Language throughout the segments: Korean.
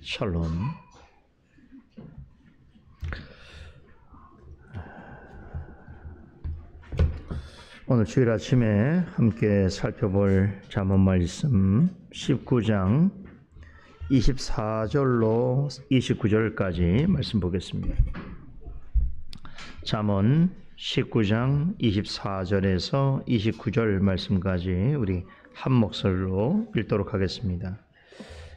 샬롬. 오늘 주일 아침에 함께 살펴볼 잠언 말씀 19장 24절로 29절까지 말씀 보겠습니다. 잠언 19장 24절에서 29절 말씀까지 우리 한 목소리로 읽도록 하겠습니다.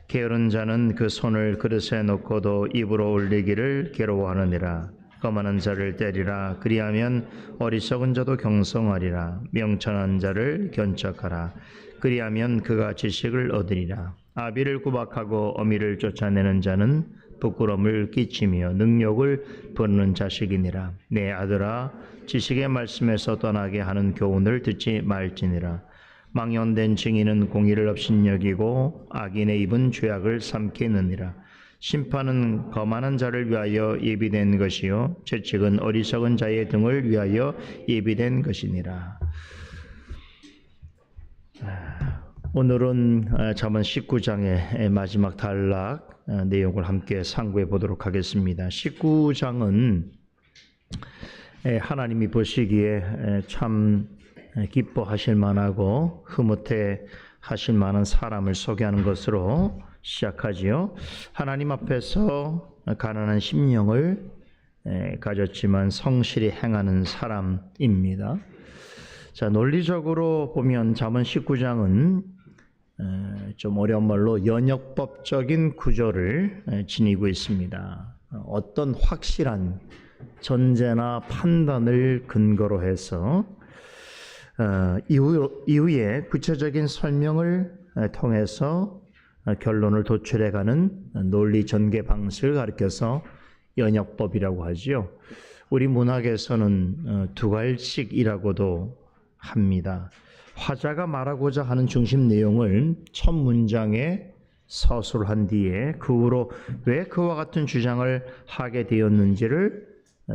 게으른 자는 그 손을 그릇에 놓고도 입으로 올리기를 괴로워하느니라. 거만한 자를 때리라. 그리하면 어리석은 자도 경성하리라. 명철한 자를 견척하라. 그리하면 그가 지식을 얻으리라. 아비를 구박하고 어미를 쫓아내는 자는 부끄러움을 끼치며 능욕을 부르는 자식이니라. 내 아들아, 지식의 말씀에서 떠나게 하는 교훈을 듣지 말지니라. 망연된 증인은 공의를 업신여기고 악인의 입은 죄악을 삼키느니라. 심판은 거만한 자를 위하여 예비된 것이요 채찍은 어리석은 자의 등을 위하여 예비된 것이니라. 오늘은 잠언 19장의 마지막 단락 내용을 함께 상고해 보도록 하겠습니다. 19장은 하나님이 보시기에 참 기뻐하실 만하고 흐뭇해 하실 만한 사람을 소개하는 것으로 시작하지요. 하나님 앞에서 가난한 심령을 가졌지만 성실히 행하는 사람입니다. 자, 논리적으로 보면 잠언 19장은 좀 어려운 말로 연역법적인 구조를 지니고 있습니다. 어떤 확실한 전제나 판단을 근거로 해서 이후에 구체적인 설명을 통해서 결론을 도출해가는 논리 전개 방식을 가리켜서 연역법이라고 하지요. 우리 문학에서는 두괄식이라고도 합니다. 화자가 말하고자 하는 중심 내용을 첫 문장에 서술한 뒤에 그 후로 왜 그와 같은 주장을 하게 되었는지를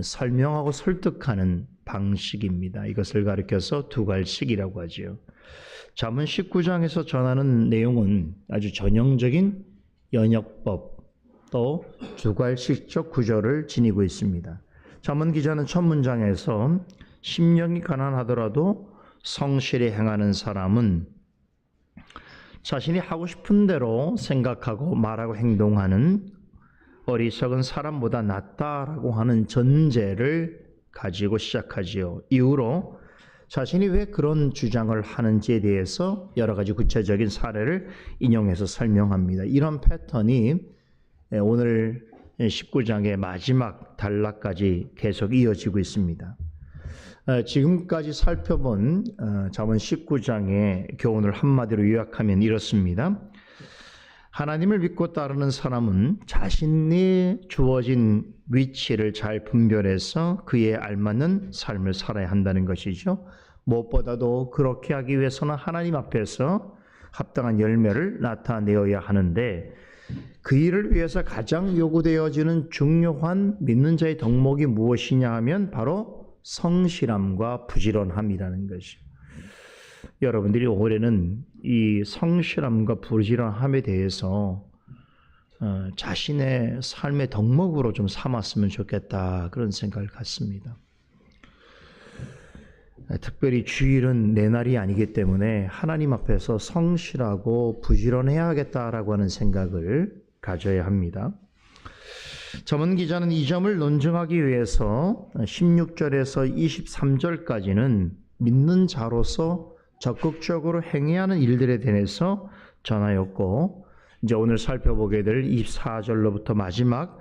설명하고 설득하는 방식입니다. 이것을 가리켜서 두괄식이라고 하지요. 잠언 19장에서 전하는 내용은 아주 전형적인 연역법 또 두괄식적 구조를 지니고 있습니다. 잠언 기자는 첫 문장에서 심령이 가난하더라도 성실히 행하는 사람은 자신이 하고 싶은 대로 생각하고 말하고 행동하는 어리석은 사람보다 낫다라고 하는 전제를 가지고 시작하지요. 이후로 자신이 왜 그런 주장을 하는지에 대해서 여러 가지 구체적인 사례를 인용해서 설명합니다. 이런 패턴이 오늘 19장의 마지막 단락까지 계속 이어지고 있습니다. 지금까지 살펴본 잠언 19장의 교훈을 한마디로 요약하면 이렇습니다. 하나님을 믿고 따르는 사람은 자신이 주어진 위치를 잘 분별해서 그에 알맞는 삶을 살아야 한다는 것이죠. 무엇보다도 그렇게 하기 위해서는 하나님 앞에서 합당한 열매를 나타내어야 하는데 그 일을 위해서 가장 요구되어지는 중요한 믿는 자의 덕목이 무엇이냐 하면 바로 성실함과 부지런함이라는 것이죠. 여러분들이 올해는 이 성실함과 부지런함에 대해서 자신의 삶의 덕목으로 좀 삼았으면 좋겠다 그런 생각을 갖습니다. 특별히 주일은 내 날이 아니기 때문에 하나님 앞에서 성실하고 부지런해야겠다라고 하는 생각을 가져야 합니다. 잠언 기자는 이 점을 논증하기 위해서 16절에서 23절까지는 믿는 자로서 적극적으로 행해야 하는 일들에 대해서 전하였고 이제 오늘 살펴보게 될 24절로부터 마지막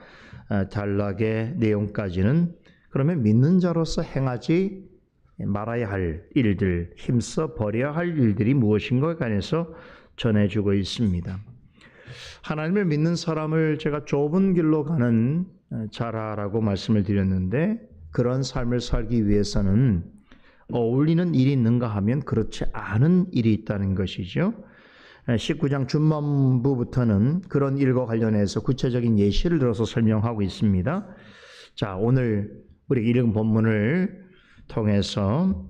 단락의 내용까지는 그러면 믿는 자로서 행하지 말아야 할 일들, 힘써 버려야 할 일들이 무엇인가에 관해서 전해주고 있습니다. 하나님을 믿는 사람을 제가 좁은 길로 가는 자라라고 말씀을 드렸는데 그런 삶을 살기 위해서는 어울리는 일이 있는가 하면 그렇지 않은 일이 있다는 것이죠. 19장 중반부부터는 그런 일과 관련해서 구체적인 예시를 들어서 설명하고 있습니다. 자, 오늘 우리 읽은 본문을 통해서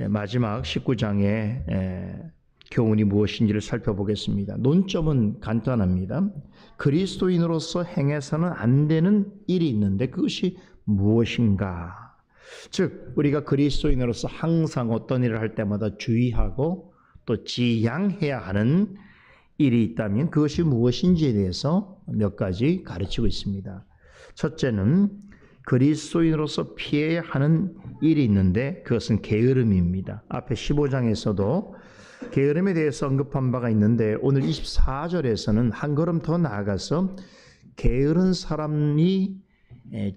마지막 19장의 교훈이 무엇인지를 살펴보겠습니다. 논점은 간단합니다. 그리스도인으로서 행해서는 안 되는 일이 있는데 그것이 무엇인가? 즉 우리가 그리스도인으로서 항상 어떤 일을 할 때마다 주의하고 또 지양해야 하는 일이 있다면 그것이 무엇인지에 대해서 몇 가지 가르치고 있습니다. 첫째는 그리스도인으로서 피해야 하는 일이 있는데 그것은 게으름입니다. 앞에 15장에서도 게으름에 대해서 언급한 바가 있는데 오늘 24절에서는 한 걸음 더 나아가서 게으른 사람이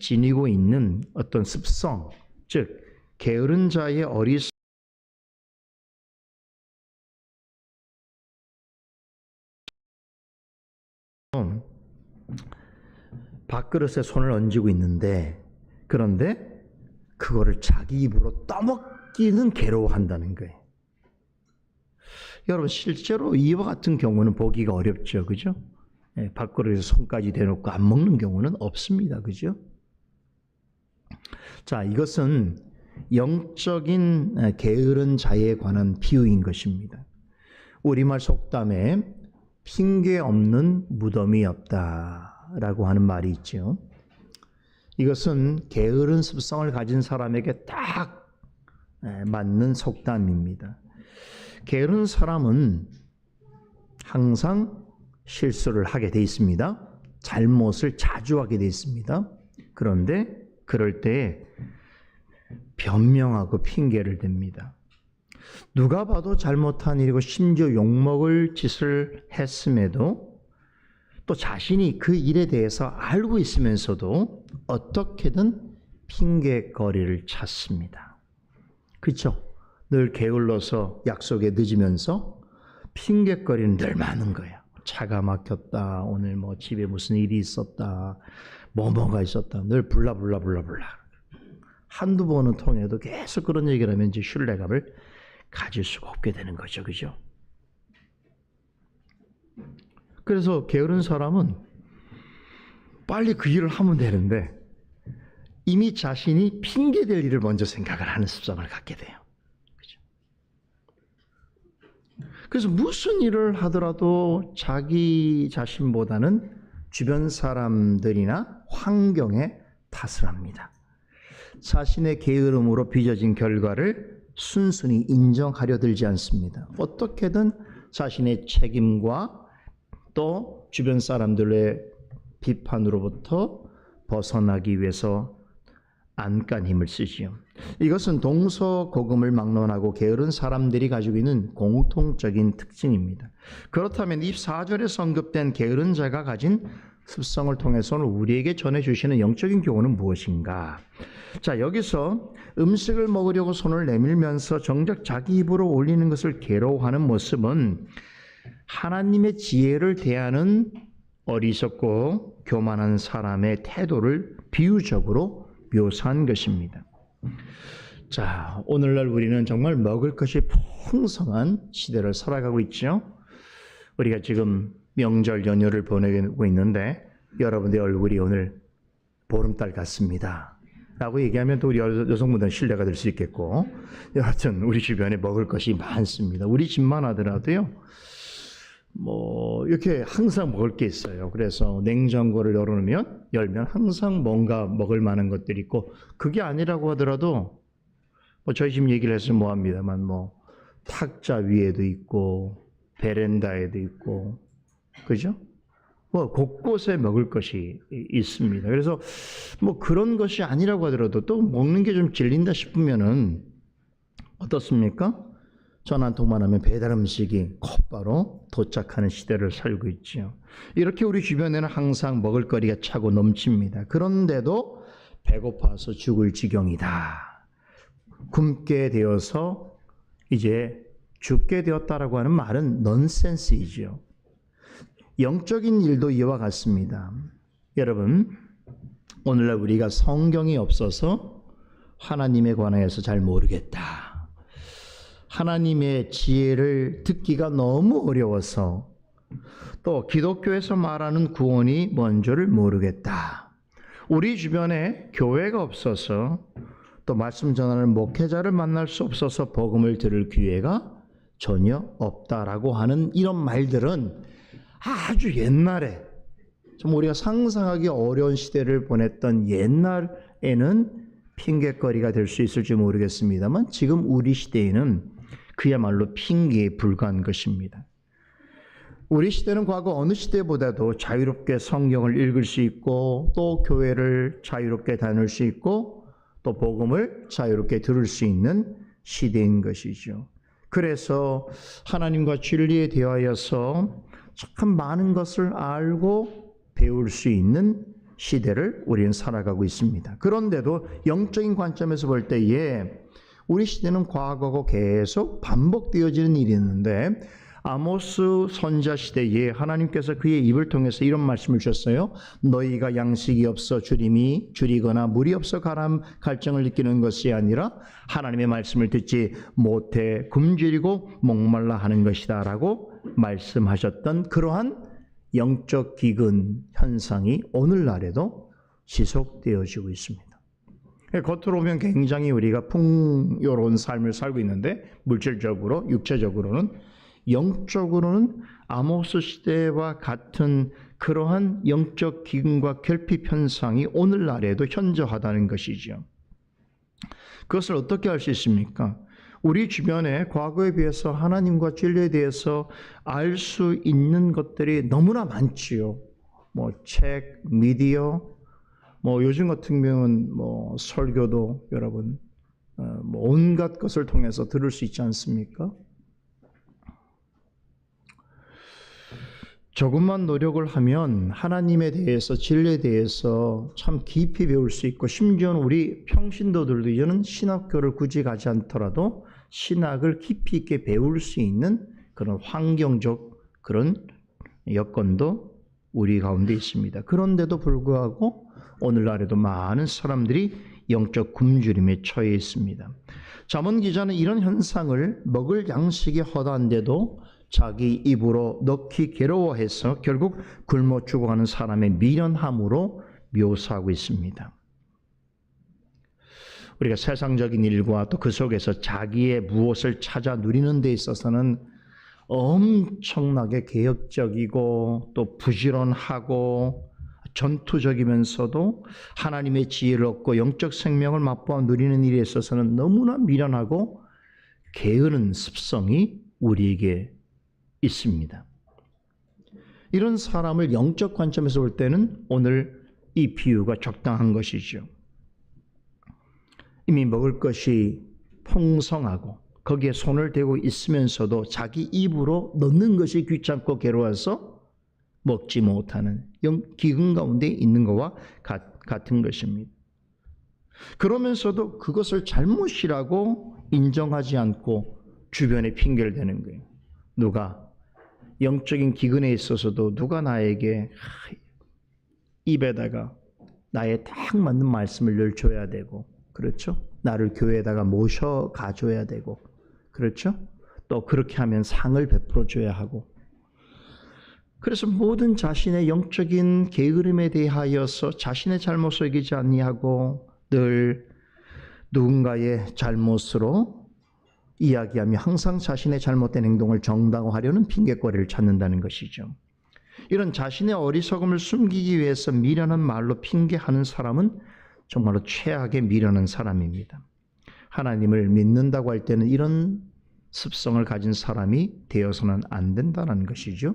지니고 있는 어떤 습성, 즉 게으른 자의 어리석음, 밥그릇에 손을 얹고 있는데 그런데 그거를 자기 입으로 떠먹기는 괴로워한다는 거예요. 여러분 실제로 이와 같은 경우는 보기가 어렵죠. 그죠? 밥그릇에 손까지 대놓고 안 먹는 경우는 없습니다. 그죠? 자, 이것은 영적인 게으른 자에 관한 비유인 것입니다. 우리말 속담에 핑계 없는 무덤이 없다라고 하는 말이 있죠. 이것은 게으른 습성을 가진 사람에게 딱 맞는 속담입니다. 게으른 사람은 항상 실수를 하게 돼 있습니다. 잘못을 자주 하게 돼 있습니다. 그런데 그럴 때 변명하고 핑계를 댑니다. 누가 봐도 잘못한 일이고 심지어 욕먹을 짓을 했음에도 또 자신이 그 일에 대해서 알고 있으면서도 어떻게든 핑계거리를 찾습니다. 그렇죠? 늘 게을러서 약속에 늦으면서 핑계거리는 늘 많은 거예요. 차가 막혔다. 오늘 뭐 집에 무슨 일이 있었다. 뭐가 있었다. 늘 불라. 한두 번은 통해도 계속 그런 얘기를 하면 이제 신뢰감을 가질 수가 없게 되는 거죠. 그죠? 그래서 게으른 사람은 빨리 그 일을 하면 되는데 이미 자신이 핑계댈 일을 먼저 생각을 하는 습성을 갖게 돼요. 그죠? 그래서 무슨 일을 하더라도 자기 자신보다는 주변 사람들이나 환경에 탓을 합니다. 자신의 게으름으로 빚어진 결과를 순순히 인정하려 들지 않습니다. 어떻게든 자신의 책임과 또 주변 사람들의 비판으로부터 벗어나기 위해서 안간 힘을 쓰지요. 이것은 동서고금을 막론하고 게으른 사람들이 가지고 있는 공통적인 특징입니다. 그렇다면 24절에 언급된 게으른 자가 가진 습성을 통해서는 우리에게 전해주시는 영적인 교훈은 무엇인가? 자, 여기서 음식을 먹으려고 손을 내밀면서 정작 자기 입으로 올리는 것을 괴로워하는 모습은 하나님의 지혜를 대하는 어리석고 교만한 사람의 태도를 비유적으로 묘사한 것입니다. 자, 오늘날 우리는 정말 먹을 것이 풍성한 시대를 살아가고 있죠. 우리가 지금 명절 연휴를 보내고 있는데 여러분의 얼굴이 오늘 보름달 같습니다 라고 얘기하면 또 우리 여성분들은 신뢰가 될 수 있겠고, 여하튼 우리 주변에 먹을 것이 많습니다. 우리 집만 하더라도요 뭐 이렇게 항상 먹을 게 있어요. 그래서 냉장고를 열면 항상 뭔가 먹을 만한 것들이 있고, 그게 아니라고 하더라도 뭐 저희 집 얘기를 했으면 뭐합니다만 뭐 탁자 위에도 있고 베란다에도 있고, 그죠? 뭐 곳곳에 먹을 것이 있습니다. 그래서 뭐 그런 것이 아니라고 하더라도 또 먹는 게 좀 질린다 싶으면은 어떻습니까? 전화 한 통만 하면 배달 음식이 곧바로 도착하는 시대를 살고 있죠. 이렇게 우리 주변에는 항상 먹을거리가 차고 넘칩니다. 그런데도 배고파서 죽을 지경이다. 굶게 되어서 이제 죽게 되었다라고 하는 말은 넌센스이죠. 영적인 일도 이와 같습니다. 여러분, 오늘날 우리가 성경이 없어서 하나님에 관하여서 잘 모르겠다. 하나님의 지혜를 듣기가 너무 어려워서, 또 기독교에서 말하는 구원이 뭔지를 모르겠다. 우리 주변에 교회가 없어서, 또 말씀 전하는 목회자를 만날 수 없어서 복음을 들을 기회가 전혀 없다라고 하는 이런 말들은 아주 옛날에 좀 우리가 상상하기 어려운 시대를 보냈던 옛날에는 핑계거리가 될 수 있을지 모르겠습니다만 지금 우리 시대에는 그야말로 핑계에 불과한 것입니다. 우리 시대는 과거 어느 시대보다도 자유롭게 성경을 읽을 수 있고 또 교회를 자유롭게 다닐 수 있고 또 복음을 자유롭게 들을 수 있는 시대인 것이죠. 그래서 하나님과 진리에 대하여서 참 많은 것을 알고 배울 수 있는 시대를 우리는 살아가고 있습니다. 그런데도 영적인 관점에서 볼 때에 우리 시대는 과거고 계속 반복되어지는 일이 있는데 아모스 선지자 시대에 하나님께서 그의 입을 통해서 이런 말씀을 주셨어요. 너희가 양식이 없어 줄이거나 물이 없어 갈증을 느끼는 것이 아니라 하나님의 말씀을 듣지 못해 굶주리고 목말라 하는 것이다 라고 말씀하셨던 그러한 영적 기근 현상이 오늘날에도 지속되어지고 있습니다. 겉으로 보면 굉장히 우리가 풍요로운 삶을 살고 있는데 물질적으로, 육체적으로는 영적으로는 아모스 시대와 같은 그러한 영적 기근과 결핍 현상이 오늘날에도 현저하다는 것이죠. 그것을 어떻게 알 수 있습니까? 우리 주변에 과거에 비해서 하나님과 진리에 대해서 알 수 있는 것들이 너무나 많지요. 책, 미디어, 요즘 같은 경우는 설교도 여러분 온갖 것을 통해서 들을 수 있지 않습니까? 조금만 노력을 하면 하나님에 대해서 진리에 대해서 참 깊이 배울 수 있고 심지어는 우리 평신도들도 이제는 신학교를 굳이 가지 않더라도 신학을 깊이 있게 배울 수 있는 그런 환경적 그런 여건도 우리 가운데 있습니다. 그런데도 불구하고 오늘날에도 많은 사람들이 영적 굶주림에 처해 있습니다. 잠언 기자는 이런 현상을 먹을 양식이 허다한데도 자기 입으로 넣기 괴로워해서 결국 굶어 죽어가는 사람의 미련함으로 묘사하고 있습니다. 우리가 세상적인 일과 또 그 속에서 자기의 무엇을 찾아 누리는 데 있어서는 엄청나게 개혁적이고 또 부지런하고 전투적이면서도 하나님의 지혜를 얻고 영적 생명을 맛보아 누리는 일에 있어서는 너무나 미련하고 게으른 습성이 우리에게 있습니다. 이런 사람을 영적 관점에서 볼 때는 오늘 이 비유가 적당한 것이죠. 이미 먹을 것이 풍성하고 거기에 손을 대고 있으면서도 자기 입으로 넣는 것이 귀찮고 괴로워서 먹지 못하는 기근 가운데 있는 것과 같은 것입니다. 그러면서도 그것을 잘못이라고 인정하지 않고 주변에 핑계를 대는 거예요. 누가 영적인 기근에 있어서도 누가 나에게 입에다가 나에 딱 맞는 말씀을 늘 줘야 되고, 그렇죠? 나를 교회에다가 모셔 가줘야 되고, 그렇죠? 또 그렇게 하면 상을 베풀어 줘야 하고, 그래서 모든 자신의 영적인 게으름에 대하여서 자신의 잘못을 여기지 아니하고 늘 누군가의 잘못으로 이야기하며 항상 자신의 잘못된 행동을 정당화하려는 핑계거리를 찾는다는 것이죠. 이런 자신의 어리석음을 숨기기 위해서 미련한 말로 핑계하는 사람은 정말로 최악의 미련한 사람입니다. 하나님을 믿는다고 할 때는 이런 습성을 가진 사람이 되어서는 안 된다는 것이죠.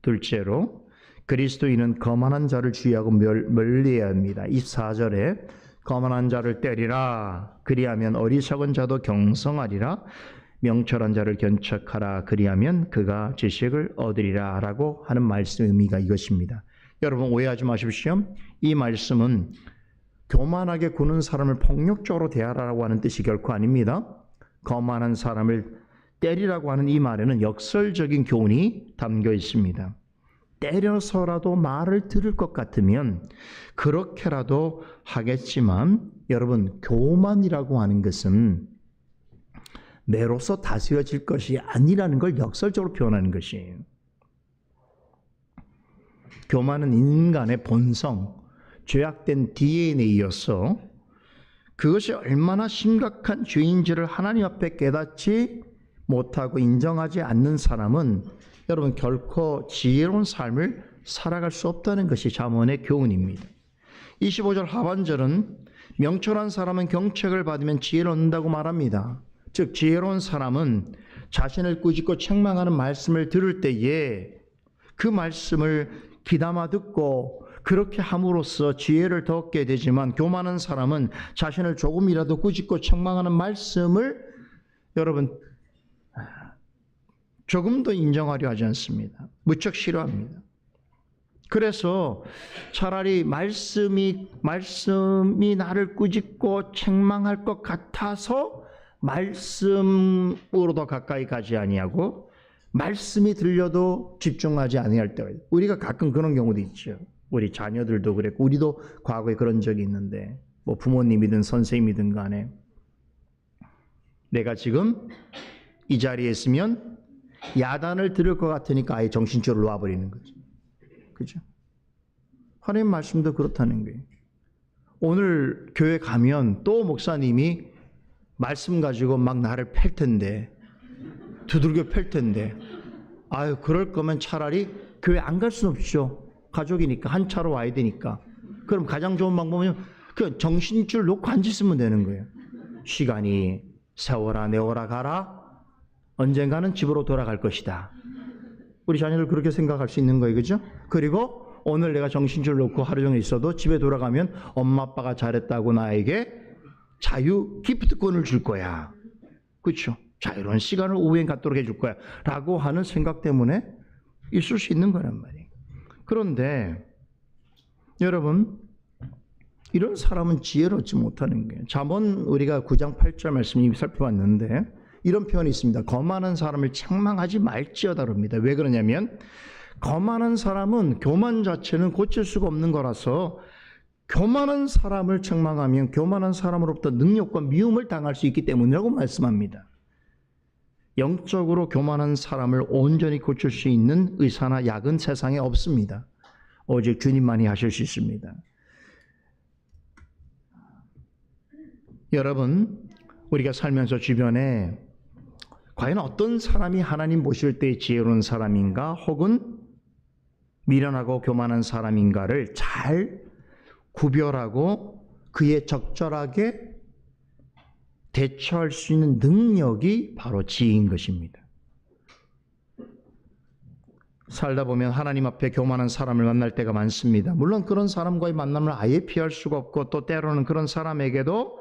둘째로 그리스도인은 거만한 자를 주의하고 멀리해야 합니다. 24절에 거만한 자를 때리라. 그리하면 어리석은 자도 경성하리라. 명철한 자를 견척하라. 그리하면 그가 지식을 얻으리라. 라고 하는 말씀의 의미가 이것입니다. 여러분 오해하지 마십시오. 이 말씀은 교만하게 구는 사람을 폭력적으로 대하라고 하는 뜻이 결코 아닙니다. 거만한 사람을 때리라고 하는 이 말에는 역설적인 교훈이 담겨 있습니다. 때려서라도 말을 들을 것 같으면 그렇게라도 하겠지만, 여러분 교만이라고 하는 것은 매로서 다스려질 것이 아니라는 걸 역설적으로 표현하는 것이에요. 교만은 인간의 본성, 죄악된 DNA여서 그것이 얼마나 심각한 죄인지를 하나님 앞에 깨닫지 못하고 인정하지 않는 사람은 여러분 결코 지혜로운 삶을 살아갈 수 없다는 것이 잠언의 교훈입니다. 25절 하반절은 명철한 사람은 경책을 받으면 지혜를 얻는다고 말합니다. 즉 지혜로운 사람은 자신을 꾸짖고 책망하는 말씀을 들을 때에 그 말씀을 귀담아 듣고 그렇게 함으로써 지혜를 더 얻게 되지만 교만한 사람은 자신을 조금이라도 꾸짖고 책망하는 말씀을 여러분 조금도 인정하려 하지 않습니다. 무척 싫어합니다. 그래서 차라리 말씀이 나를 꾸짖고 책망할 것 같아서 말씀으로 더 가까이 가지 아니하고 말씀이 들려도 집중하지 아니할 때가 있어요. 우리가 가끔 그런 경우도 있죠. 우리 자녀들도 그랬고 우리도 과거에 그런 적이 있는데 뭐 부모님이든 선생님이든 간에 내가 지금 이 자리에 있으면 야단을 들을 것 같으니까 아예 정신줄을 놔버리는 거죠. 그죠? 하나님 말씀도 그렇다는 거예요. 오늘 교회 가면 또 목사님이 말씀 가지고 막 나를 팰 텐데 두들겨 팰 텐데 아유 그럴 거면 차라리 교회 안 갈 수는 없죠. 가족이니까 한 차로 와야 되니까. 그럼 가장 좋은 방법은 그 정신줄 놓고 앉으시면 되는 거예요. 시간이 세워라 내워라 가라 언젠가는 집으로 돌아갈 것이다. 우리 자녀를 그렇게 생각할 수 있는 거예요. 그죠? 그리고 오늘 내가 정신줄 놓고 하루 종일 있어도 집에 돌아가면 엄마 아빠가 잘했다고 나에게 자유 기프트권을 줄 거야. 그렇죠? 자유로운 시간을 오후에 갖도록 해줄 거야. 라고 하는 생각 때문에 있을 수 있는 거란 말이에요. 그런데 여러분 이런 사람은 지혜를 얻지 못하는 거예요. 잠언 우리가 9장 8절 말씀 이미 살펴봤는데 이런 표현이 있습니다. 거만한 사람을 책망하지 말지어다 그럽니다. 왜 그러냐면 거만한 사람은 교만 자체는 고칠 수가 없는 거라서 교만한 사람을 책망하면 교만한 사람으로부터 능력과 미움을 당할 수 있기 때문이라고 말씀합니다. 영적으로 교만한 사람을 온전히 고칠 수 있는 의사나 약은 세상에 없습니다. 오직 주님만이 하실 수 있습니다. 여러분, 우리가 살면서 주변에 과연 어떤 사람이 하나님 보실 때 지혜로운 사람인가 혹은 미련하고 교만한 사람인가를 잘 구별하고 그에 적절하게 대처할 수 있는 능력이 바로 지혜인 것입니다. 살다 보면 하나님 앞에 교만한 사람을 만날 때가 많습니다. 물론 그런 사람과의 만남을 아예 피할 수가 없고 또 때로는 그런 사람에게도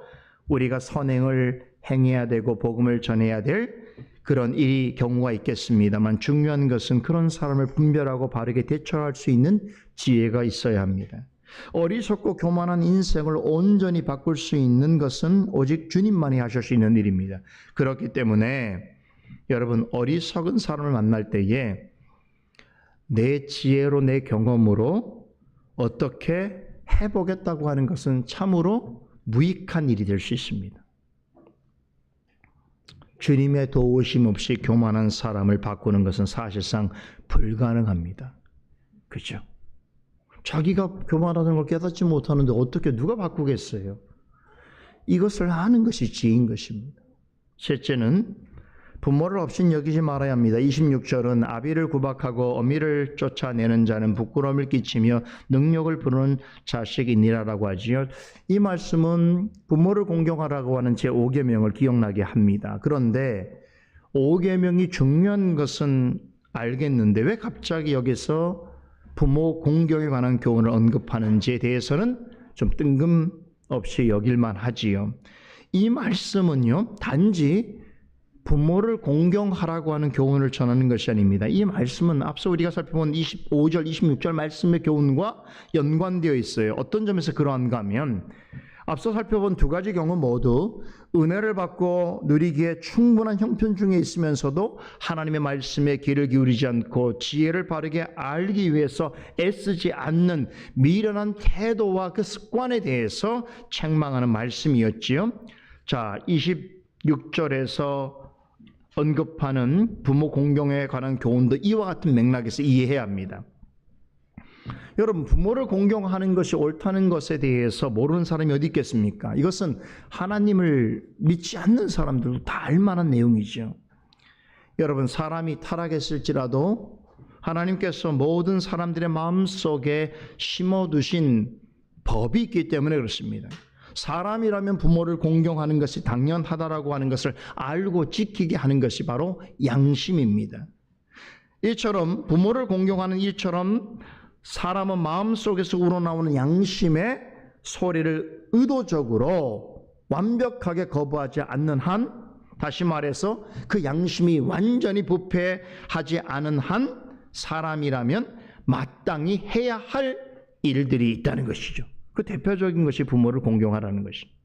우리가 선행을 행해야 되고 복음을 전해야 될 그런 경우가 있겠습니다만 중요한 것은 그런 사람을 분별하고 바르게 대처할 수 있는 지혜가 있어야 합니다. 어리석고 교만한 인생을 온전히 바꿀 수 있는 것은 오직 주님만이 하실 수 있는 일입니다. 그렇기 때문에 여러분 어리석은 사람을 만날 때에 내 지혜로 내 경험으로 어떻게 해보겠다고 하는 것은 참으로 무익한 일이 될 수 있습니다. 주님의 도우심 없이 교만한 사람을 바꾸는 것은 사실상 불가능합니다. 그죠? 자기가 교만하다는 걸 깨닫지 못하는데 어떻게 누가 바꾸겠어요? 이것을 아는 것이 지혜인 것입니다. 셋째는 부모를 업신여기지 말아야 합니다. 26절은 아비를 구박하고 어미를 쫓아내는 자는 부끄러움을 끼치며 능력을 부르는 자식이니라라고 하지요. 이 말씀은 부모를 공경하라고 하는 제5계명을 기억나게 합니다. 그런데 5계명이 중요한 것은 알겠는데 왜 갑자기 여기서 부모 공경에 관한 교훈을 언급하는지에 대해서는 좀 뜬금없이 여길만 하지요. 이 말씀은요, 단지 부모를 공경하라고 하는 교훈을 전하는 것이 아닙니다. 이 말씀은 앞서 우리가 살펴본 25절, 26절 말씀의 교훈과 연관되어 있어요. 어떤 점에서 그러한가 하면 앞서 살펴본 두 가지 경우 모두 은혜를 받고 누리기에 충분한 형편 중에 있으면서도 하나님의 말씀에 귀를 기울이지 않고 지혜를 바르게 알기 위해서 애쓰지 않는 미련한 태도와 그 습관에 대해서 책망하는 말씀이었지요. 자, 26절에서 언급하는 부모 공경에 관한 교훈도 이와 같은 맥락에서 이해해야 합니다. 여러분, 부모를 공경하는 것이 옳다는 것에 대해서 모르는 사람이 어디 있겠습니까? 이것은 하나님을 믿지 않는 사람들도 다 알만한 내용이죠. 여러분, 사람이 타락했을지라도 하나님께서 모든 사람들의 마음속에 심어두신 법이 있기 때문에 그렇습니다. 사람이라면 부모를 공경하는 것이 당연하다라고 하는 것을 알고 지키게 하는 것이 바로 양심입니다. 이처럼 부모를 공경하는 일처럼 사람은 마음속에서 우러나오는 양심의 소리를 의도적으로 완벽하게 거부하지 않는 한, 다시 말해서 그 양심이 완전히 부패하지 않은 한 사람이라면 마땅히 해야 할 일들이 있다는 것이죠. 그 대표적인 것이 부모를 공경하라는 것입니다.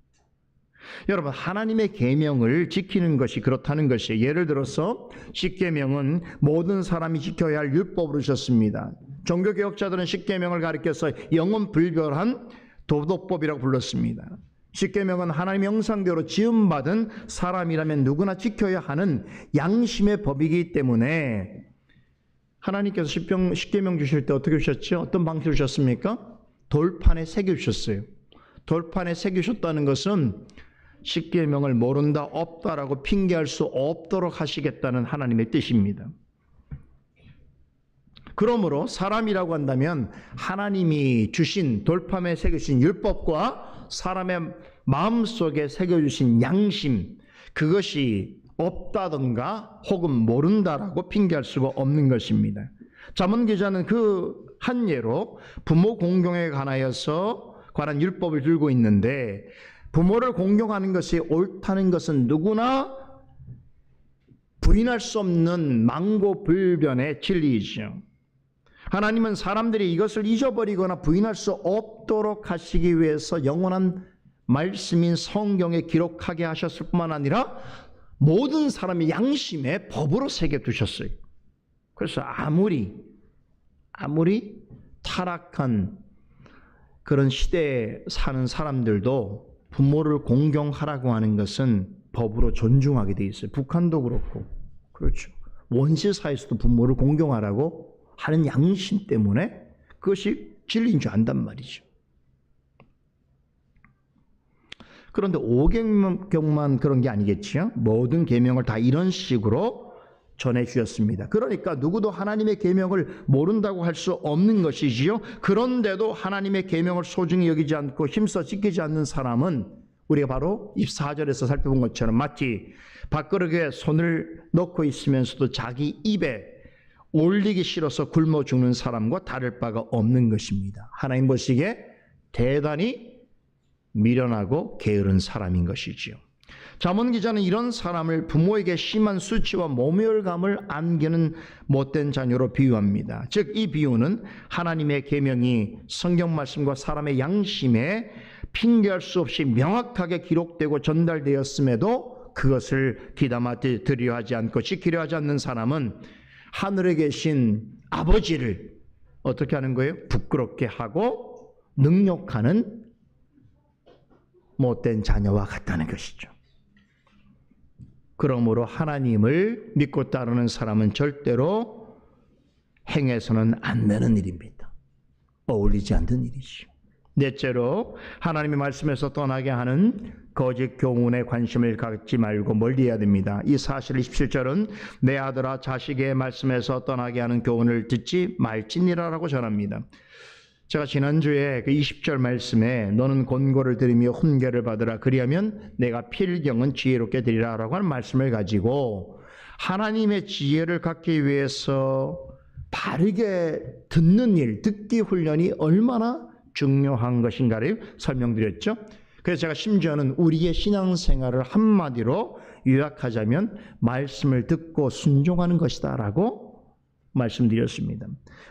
여러분, 하나님의 계명을 지키는 것이 그렇다는 것이에요. 예를 들어서 십계명은 모든 사람이 지켜야 할 율법으로 주셨습니다. 종교개혁자들은 십계명을 가리켜서 영원불별한 도덕법이라고 불렀습니다. 십계명은 하나님의 형상대로 지음받은 사람이라면 누구나 지켜야 하는 양심의 법이기 때문에 하나님께서 십계명 주실 때 어떻게 주셨죠? 어떤 방식으로 주셨습니까? 돌판에 새겨주셨어요. 돌판에 새겨주셨다는 것은 십계명을 모른다, 없다라고 핑계할 수 없도록 하시겠다는 하나님의 뜻입니다. 그러므로 사람이라고 한다면 하나님이 주신 돌판에 새겨주신 율법과 사람의 마음속에 새겨주신 양심, 그것이 없다든가 혹은 모른다라고 핑계할 수가 없는 것입니다. 잠언 기자는 그 한 예로 부모 공경에 관한 율법을 들고 있는데, 부모를 공경하는 것이 옳다는 것은 누구나 부인할 수 없는 망고불변의 진리이죠. 하나님은 사람들이 이것을 잊어버리거나 부인할 수 없도록 하시기 위해서 영원한 말씀인 성경에 기록하게 하셨을 뿐만 아니라 모든 사람의 양심에 법으로 새겨두셨어요. 그래서 아무리 타락한 그런 시대에 사는 사람들도 부모를 공경하라고 하는 것은 법으로 존중하게 돼 있어요. 북한도 그렇고, 그렇죠. 원시사에서도 부모를 공경하라고 하는 양심 때문에 그것이 진리인 줄 안단 말이죠. 그런데 오경만 그런 게 아니겠지요. 모든 계명을 다 이런 식으로 전해주셨습니다. 그러니까 누구도 하나님의 계명을 모른다고 할 수 없는 것이지요. 그런데도 하나님의 계명을 소중히 여기지 않고 힘써 지키지 않는 사람은 우리가 바로 24절에서 살펴본 것처럼 마치 밥그릇에 손을 넣고 있으면서도 자기 입에 올리기 싫어서 굶어 죽는 사람과 다를 바가 없는 것입니다. 하나님 보시기에 대단히 미련하고 게으른 사람인 것이지요. 잠언 기자는 이런 사람을 부모에게 심한 수치와 모멸감을 안기는 못된 자녀로 비유합니다. 즉, 이 비유는 하나님의 계명이 성경 말씀과 사람의 양심에 핑계할 수 없이 명확하게 기록되고 전달되었음에도 그것을 귀담아 들으려 하지 않고 지키려 하지 않는 사람은 하늘에 계신 아버지를 어떻게 하는 거예요? 부끄럽게 하고 능욕하는 못된 자녀와 같다는 것이죠. 그러므로 하나님을 믿고 따르는 사람은 절대로 행해서는 안 되는 일입니다. 어울리지 않는 일이죠. 넷째로, 하나님의 말씀에서 떠나게 하는 거짓 교훈에 관심을 갖지 말고 멀리해야 됩니다. 이 사실 27절은 내 아들아 자식의 말씀에서 떠나게 하는 교훈을 듣지 말지니라라고 전합니다. 제가 지난주에 그 20절 말씀에 너는 권고를 들으며 훈계를 받으라 그리하면 내가 필경은 지혜롭게 되리라 라고 하는 말씀을 가지고 하나님의 지혜를 갖기 위해서 바르게 듣는 일, 듣기 훈련이 얼마나 중요한 것인가를 설명드렸죠. 그래서 제가 심지어는 우리의 신앙생활을 한마디로 요약하자면 말씀을 듣고 순종하는 것이다 라고 말씀드렸습니다.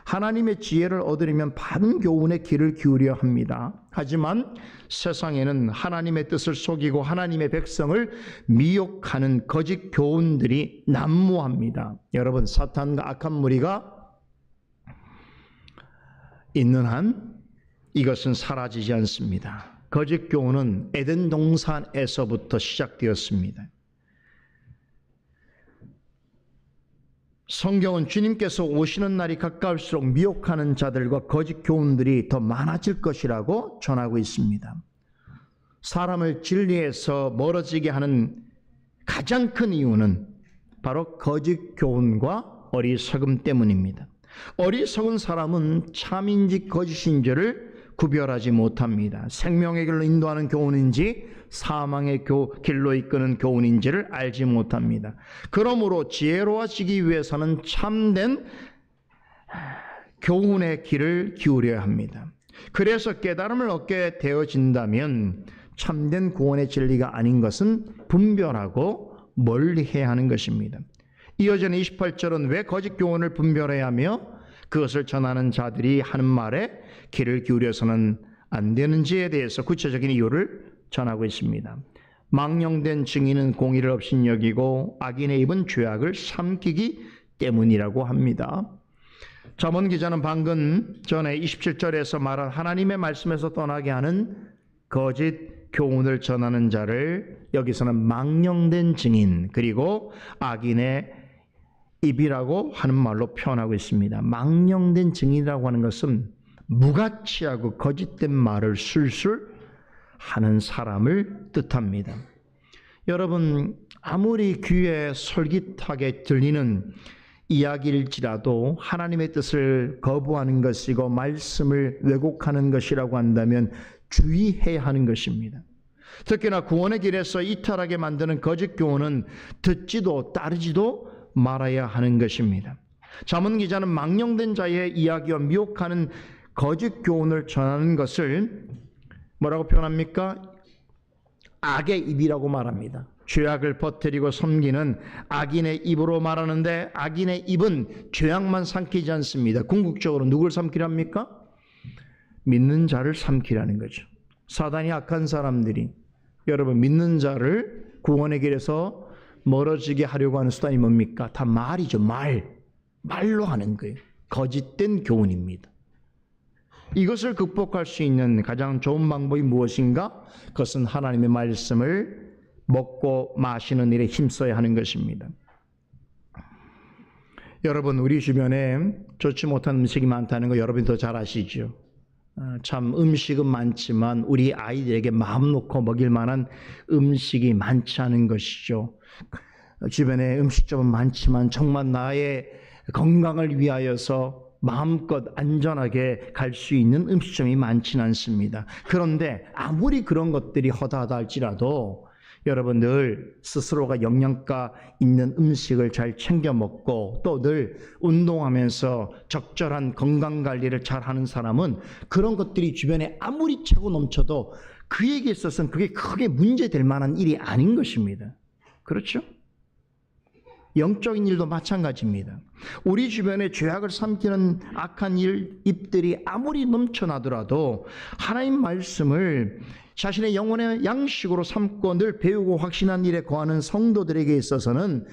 하나님의 지혜를 얻으려면 바른 교훈에 귀를 기울여야 합니다. 하지만 세상에는 하나님의 뜻을 속이고 하나님의 백성을 미혹하는 거짓 교훈들이 난무합니다. 여러분, 사탄과 악한 무리가 있는 한 이것은 사라지지 않습니다. 거짓 교훈은 에덴 동산에서부터 시작되었습니다. 성경은 주님께서 오시는 날이 가까울수록 미혹하는 자들과 거짓 교훈들이 더 많아질 것이라고 전하고 있습니다. 사람을 진리에서 멀어지게 하는 가장 큰 이유는 바로 거짓 교훈과 어리석음 때문입니다. 어리석은 사람은 참인지 거짓인지를 구별하지 못합니다. 생명의 길로 인도하는 교훈인지 사망의 길로 이끄는 교훈인지를 알지 못합니다. 그러므로 지혜로워지기 위해서는 참된 교훈의 길을 기울여야 합니다. 그래서 깨달음을 얻게 되어진다면 참된 구원의 진리가 아닌 것은 분별하고 멀리해야 하는 것입니다. 이어지는 28절은 왜 거짓 교훈을 분별해야 하며 그것을 전하는 자들이 하는 말에 귀를 기울여서는 안 되는지에 대해서 구체적인 이유를 전하고 있습니다. 망령된 증인은 공의를 없인 여기고 악인의 입은 죄악을 삼키기 때문이라고 합니다. 잠언 기자는 방금 전에 27절에서 말한 하나님의 말씀에서 떠나게 하는 거짓 교훈을 전하는 자를 여기서는 망령된 증인 그리고 악인의 입이라고 하는 말로 표현하고 있습니다. 망령된 증인이라고 하는 것은 무가치하고 거짓된 말을 술술 하는 사람을 뜻합니다. 여러분, 아무리 귀에 솔깃하게 들리는 이야기일지라도 하나님의 뜻을 거부하는 것이고 말씀을 왜곡하는 것이라고 한다면 주의해야 하는 것입니다. 특히나 구원의 길에서 이탈하게 만드는 거짓 교훈은 듣지도 따르지도 말아야 하는 것입니다. 잠언 기자는 망령된 자의 이야기와 미혹하는 거짓 교훈을 전하는 것을 뭐라고 표현합니까? 악의 입이라고 말합니다. 죄악을 퍼뜨리고 섬기는 악인의 입으로 말하는데 악인의 입은 죄악만 삼키지 않습니다. 궁극적으로 누굴 삼키랍니까? 믿는 자를 삼키라는 거죠. 사단이 악한 사람들이 여러분 믿는 자를 구원의 길에서 멀어지게 하려고 하는 수단이 뭡니까? 다 말이죠. 말로 하는 거예요. 거짓된 교훈입니다. 이것을 극복할 수 있는 가장 좋은 방법이 무엇인가? 그것은 하나님의 말씀을 먹고 마시는 일에 힘써야 하는 것입니다. 여러분, 우리 주변에 좋지 못한 음식이 많다는 거 여러분이 더 잘 아시죠? 참 음식은 많지만 우리 아이들에게 마음 놓고 먹일 만한 음식이 많지 않은 것이죠. 주변에 음식점은 많지만 정말 나의 건강을 위하여서 마음껏 안전하게 갈 수 있는 음식점이 많지는 않습니다. 그런데 아무리 그런 것들이 허다하다 할지라도 여러분 늘 스스로가 영양가 있는 음식을 잘 챙겨 먹고 또 늘 운동하면서 적절한 건강관리를 잘 하는 사람은 그런 것들이 주변에 아무리 차고 넘쳐도 그에게 있어서는 그게 크게 문제될 만한 일이 아닌 것입니다. 그렇죠? 영적인 일도 마찬가지입니다. 우리 주변에 죄악을 삼키는 악한 입들이 아무리 넘쳐나더라도 하나님 말씀을 자신의 영혼의 양식으로 삼고 늘 배우고 확신한 일에 거하는 성도들에게 있어서는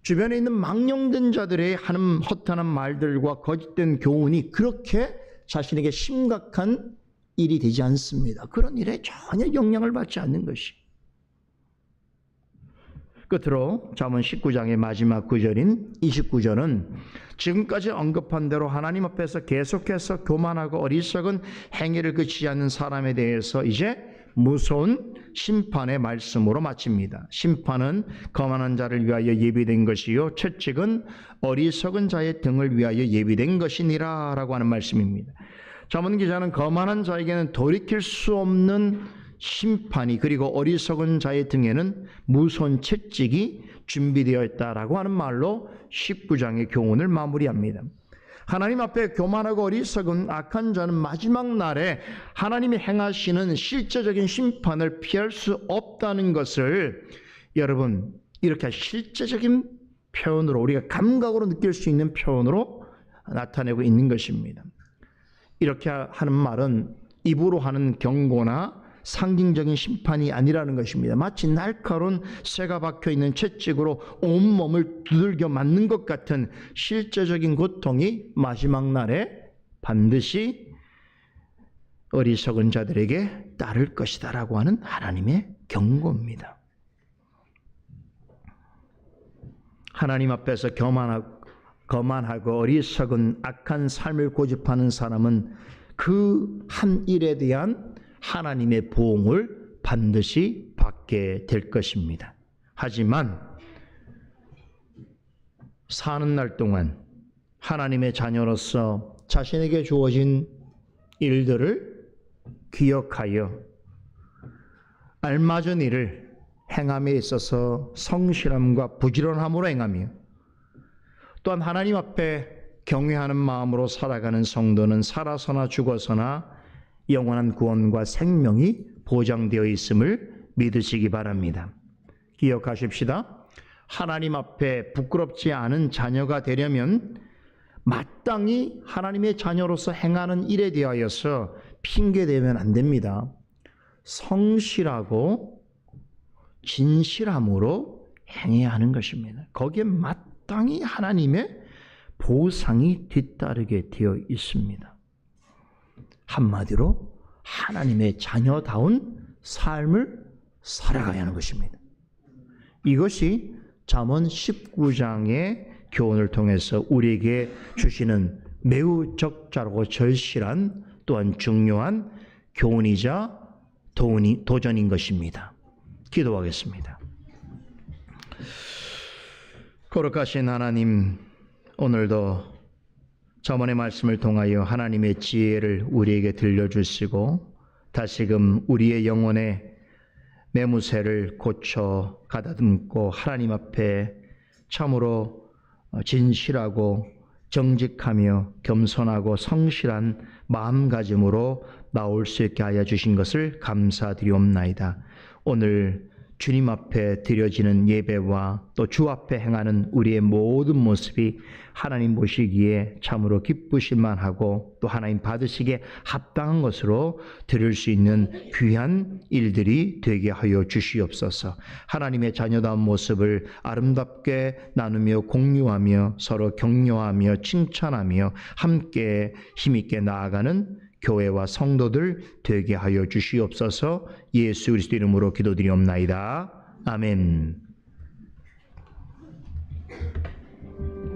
주변에 있는 망령된 자들의 하는 허탄한 말들과 거짓된 교훈이 그렇게 자신에게 심각한 일이 되지 않습니다. 그런 일에 전혀 영향을 받지 않는 것이. 끝으로 잠언 19장의 마지막 구절인 29절은 지금까지 언급한 대로 하나님 앞에서 계속해서 교만하고 어리석은 행위를 그치지 않는 사람에 대해서 이제 무서운 심판의 말씀으로 마칩니다. 심판은 거만한 자를 위하여 예비된 것이요 채찍은 어리석은 자의 등을 위하여 예비된 것이니라 라고 하는 말씀입니다. 잠언 기자는 거만한 자에게는 돌이킬 수 없는 심판이 그리고 어리석은 자의 등에는 무서운 채찍이 준비되어 있다라고 하는 말로 19장의 교훈을 마무리합니다. 하나님 앞에 교만하고 어리석은 악한 자는 마지막 날에 하나님이 행하시는 실제적인 심판을 피할 수 없다는 것을 여러분 이렇게 실제적인 표현으로 우리가 감각으로 느낄 수 있는 표현으로 나타내고 있는 것입니다. 이렇게 하는 말은 입으로 하는 경고나 상징적인 심판이 아니라는 것입니다. 마치 날카로운 쇠가 박혀있는 채찍으로 온몸을 두들겨 맞는 것 같은 실제적인 고통이 마지막 날에 반드시 어리석은 자들에게 따를 것이다 라고 하는 하나님의 경고입니다. 하나님 앞에서 거만하고 어리석은 악한 삶을 고집하는 사람은 그 한 일에 대한 하나님의 보응을 반드시 받게 될 것입니다. 하지만 사는 날 동안 하나님의 자녀로서 자신에게 주어진 일들을 기억하여 알맞은 일을 행함에 있어서 성실함과 부지런함으로 행하며, 또한 하나님 앞에 경외하는 마음으로 살아가는 성도는 살아서나 죽어서나 영원한 구원과 생명이 보장되어 있음을 믿으시기 바랍니다. 기억하십시다. 하나님 앞에 부끄럽지 않은 자녀가 되려면 마땅히 하나님의 자녀로서 행하는 일에 대하여서 핑계대면 안 됩니다. 성실하고 진실함으로 행해야 하는 것입니다. 거기에 마땅히 하나님의 보상이 뒤따르게 되어 있습니다. 한마디로 하나님의 자녀다운 삶을 살아가야 하는 것입니다. 이것이 잠언 19장의 교훈을 통해서 우리에게 주시는 매우 적절하고 절실한 또한 중요한 교훈이자 도전인 것입니다. 기도하겠습니다. 거룩하신 하나님, 오늘도 잠언의 말씀을 통하여 하나님의 지혜를 우리에게 들려주시고 다시금 우리의 영혼의 매무새를 고쳐 가다듬고 하나님 앞에 참으로 진실하고 정직하며 겸손하고 성실한 마음가짐으로 나올 수 있게 하여 주신 것을 감사드리옵나이다. 오늘 주님 앞에 드려지는 예배와 또 주 앞에 행하는 우리의 모든 모습이 하나님 보시기에 참으로 기쁘실만 하고 또 하나님 받으시기에 합당한 것으로 드릴 수 있는 귀한 일들이 되게 하여 주시옵소서. 하나님의 자녀다운 모습을 아름답게 나누며 공유하며 서로 격려하며 칭찬하며 함께 힘있게 나아가는 교회와 성도들 되게 하여 주시옵소서. 예수 그리스도 이름으로 기도드리옵나이다. 아멘.